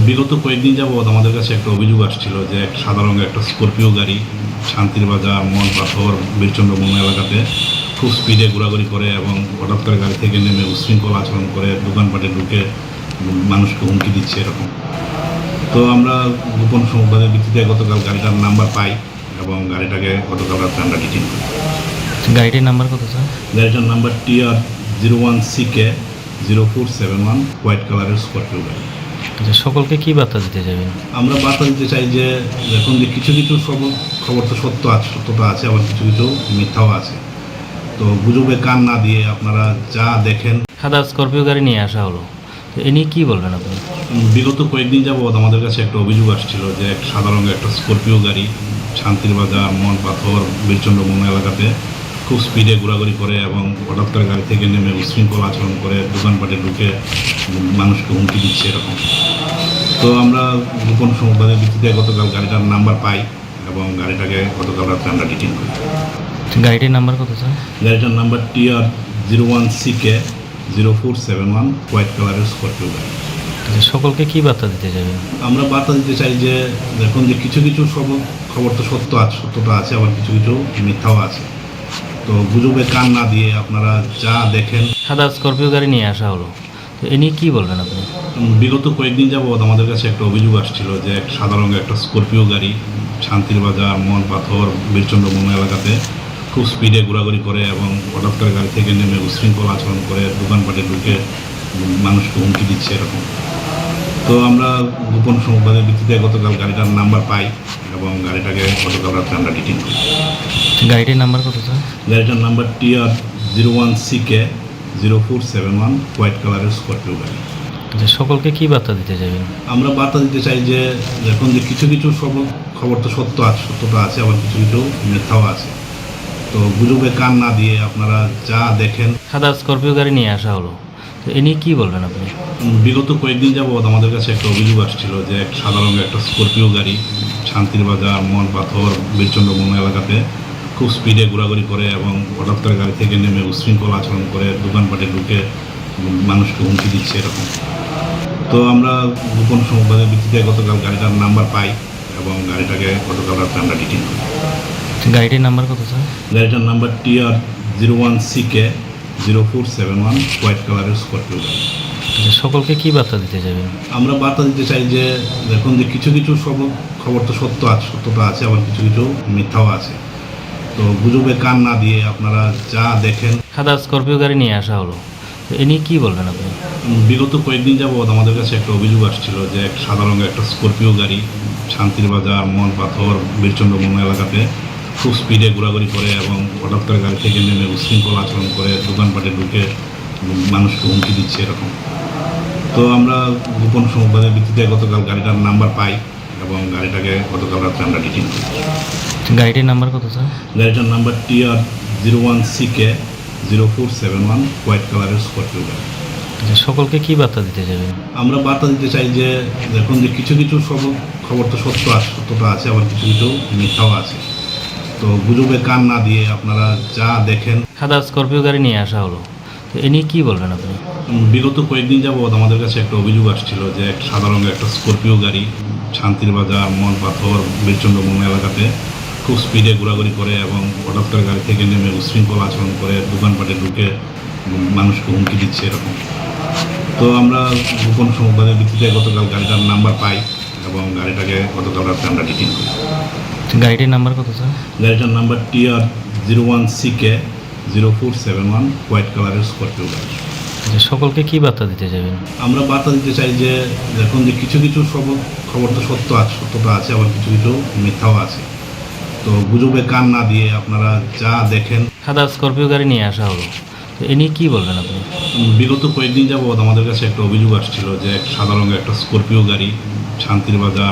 বিগত কয়েকদিন যাবৎ আমাদের কাছে একটা অভিযোগ আসছিল যে এক সাদা রঙের একটা স্করপিও গাড়ি শান্তির বাজার মনপাথর বীরচন্দ্র বন এলাকাতে খুব স্পিডে ঘোরাঘুরি করে এবং হঠাৎ করে গাড়ি থেকে নেমে উশৃঙ্খল আচরণ করে দোকানপাটে ঢুকে মানুষকে হুমকি দিচ্ছে এরকম। তো আমরা গোপন সংবাদের ভিত্তিতে গতকাল গাড়িটার নাম্বার পাই এবং গাড়িটাকে গতকাল রাত্রে আমরা ডিটেইন করি। গাড়িটির নাম্বার কত স্যার? গাড়িটার নাম্বার TR01CK 0471, হোয়াইট কালারের স্করপিও গাড়ি। আচ্ছা, সকলকে কি বার্তা দিতে যাবেন? আমরা বার্তা দিতে চাই যে এখন যে কিছু কিছু খবর তো সত্যতা আছে, আবার কিছু কিছু মিথ্যাও আছে। তো গুজবে কান না দিয়ে আপনারা যা দেখেন। সাদা স্করপিও গাড়ি নিয়ে আসা হলো, তো এ নিয়ে কী বলবেন আপনি? বিগত কয়েকদিন যাবৎ আমাদের কাছে একটা অভিযোগ আসছিল যে এক সাদা রঙের একটা স্করপিও গাড়ি শান্তির বাজার মনপাথর বীরচন্দ্র বন এলাকাতে খুব স্পিডে ঘোরাঘুরি করে এবং হঠাৎ করে গাড়ি থেকে নেমে উশৃঙ্খল আচরণ করে দোকানপাটে ঢুকে মানুষকে হুমকি দিচ্ছে এরকম। তো আমরা গোপন সংবাদের ভিত্তিতে গতকাল গাড়িটার নাম্বার পাই এবং গাড়িটাকে গতকাল রাত্রে আমরা ডিটেইন করি। গাড়িটির নাম্বার কত স্যার? গাড়িটার নাম্বার TR01CK 0471, হোয়াইট কালারের স্করপিও গাড়ি। আচ্ছা, সকলকে কি বার্তা দিতে যাবেন? আমরা বার্তা দিতে চাই যে এখন যে কিছু কিছু খবর তো সত্যতা আছে, আবার কিছু কিছু মিথ্যাও আছে। তো গুজবে কান না দিয়ে আপনারা যা দেখেন। সাদা স্করপিও গাড়ি নিয়ে আসা হলো, তো এ নিয়ে কী বলবেন আপনি? বিগত কয়েকদিন যাবৎ আমাদের কাছে একটা অভিযোগ আসছিল যে এক সাদা রঙের একটা স্করপিও গাড়ি শান্তির বাজার মনপাথর বীরচন্দ্র বন এলাকাতে খুব স্পিডে ঘোরাঘুরি করে এবং হঠাৎ করে গাড়ি থেকে নেমে উশৃঙ্খল আচরণ করে দোকানপাটে ঢুকে মানুষকে হুমকি দিচ্ছে এরকম। তো আমরা গোপন সংবাদের ভিত্তিতে গতকাল গাড়িটার নাম্বার পাই এবং গাড়িটাকে গতকাল রাত্রে আমরা ডিটেইন করি। গাড়িটির নাম্বার কত স্যার? গাড়িটার নাম্বার TR01CK 0471, হোয়াইট কালারের স্করপিও গাড়ি। আচ্ছা, সকলকে কি বার্তা দিতে যাবেন? আমরা বার্তা দিতে চাই যে এখন যে কিছু কিছু খবর তো সত্যতা আছে, আবার কিছু কিছু মিথ্যাও আছে। তো গুজবে কান না দিয়ে আপনারা যা দেখেন। সাদা স্করপিও গাড়ি নিয়ে আসা হলো, তো এ নিয়ে কী বলবেন আপনি? বিগত কয়েকদিন যাবৎ আমাদের কাছে একটা অভিযোগ আসছিল যে এক সাদা রঙের একটা স্করপিও গাড়ি শান্তির বাজার মনপাথর বীরচন্দ্র বন এলাকাতে খুব স্পিডে ঘোরাঘুরি করে এবং হঠাৎ করে গাড়ি থেকে নেমে উশৃঙ্খল আচরণ করে দোকানপাটে ঢুকে মানুষকে হুমকি দিচ্ছে এরকম। তো আমরা গোপন সংবাদের ভিত্তিতে গতকাল গাড়িটার নাম্বার পাই এবং গাড়িটাকে গতকাল রাত্রে আমরা ডিটেইন করি। গাড়িটির নাম্বার কত স্যার? গাড়িটার নাম্বার TR01CK 0471, হোয়াইট কালারের স্করপিও গাড়ি। আচ্ছা, সকলকে কি বার্তা দিতে যাবেন? আমরা বার্তা দিতে চাই যে এখন যে কিছু কিছু খবর তো সত্যতা আছে, আবার কিছু কিছু মিথ্যাও আছে। তো গুজবে কান না দিয়ে আপনারা যা দেখেন। সাদা স্করপিও গাড়ি নিয়ে আসা হলো, তো এ নিয়ে কী বলবেন আপনি? বিগত কয়েকদিন যাবৎ আমাদের কাছে একটা অভিযোগ আসছিল যে এক সাদা রঙের একটা স্করপিও গাড়ি শান্তির বাজার মনপাথর বীরচন্দ্র বন এলাকাতে খুব স্পিডে ঘোরাঘুরি করে এবং হঠাৎ করে গাড়ি থেকে নেমে উশৃঙ্খল আচরণ করে দোকানপাটে ঢুকে মানুষকে হুমকি দিচ্ছে এরকম। তো আমরা গোপন সংবাদের ভিত্তিতে গতকাল গাড়িটার নাম্বার পাই এবং গাড়িটাকে গতকাল রাত্রে আমরা ডিটেইন করি। গাড়িটির নাম্বার কত স্যার? গাড়িটার নাম্বার TR01CK 0471, হোয়াইট কালারের স্করপিও গাড়ি। আচ্ছা, সকলকে কি বার্তা দিতে যাবেন? আমরা বার্তা দিতে চাই যে এখন যে কিছু কিছু খবর তো সত্যতা আছে, আবার কিছু কিছু মিথ্যাও আছে। তো গুজবে কান না দিয়ে আপনারা যা দেখেন। সাদা স্করপিও গাড়ি নিয়ে আসা হলো, তো এ নিয়ে কী বলবেন আপনি? বিগত কয়েকদিন যাবৎ আমাদের কাছে একটা অভিযোগ আসছিল যে এক সাদা রঙের একটা স্করপিও গাড়ি শান্তির বাজার মনপাথর বীরচন্দ্র বন এলাকাতে খুব স্পিডে ঘোরাঘুরি করে এবং হঠাৎ করে গাড়ি থেকে নেমে উশৃঙ্খল আচরণ করে দোকানপাটে ঢুকে মানুষকে হুমকি দিচ্ছে এরকম। তো আমরা গোপন সংবাদের ভিত্তিতে গতকাল গাড়িটার নাম্বার পাই এবং গাড়িটাকে গতকাল রাত্রে আমরা ডিটেইন করি। গাড়িটির নাম্বার কত স্যার? গাড়িটার নাম্বার TR01CK 0471, হোয়াইট কালারের স্করপিও গাড়ি। আচ্ছা, সকলকে কি বার্তা দিতে যাবেন? আমরা বার্তা দিতে চাই যে এখন যে কিছু কিছু খবর তো সত্যতা আছে, আবার কিছু কিছু মিথ্যাও আছে। তো গুজবে কান না দিয়ে আপনারা যা দেখেন। সাদা স্করপিও গাড়ি নিয়ে আসা হলো, তো এ নিয়ে কী বলবেন আপনি? বিগত কয়েকদিন যাবৎ আমাদের কাছে একটা অভিযোগ আসছিল যে এক সাদা রঙের একটা স্করপিও গাড়ি শান্তির বাজার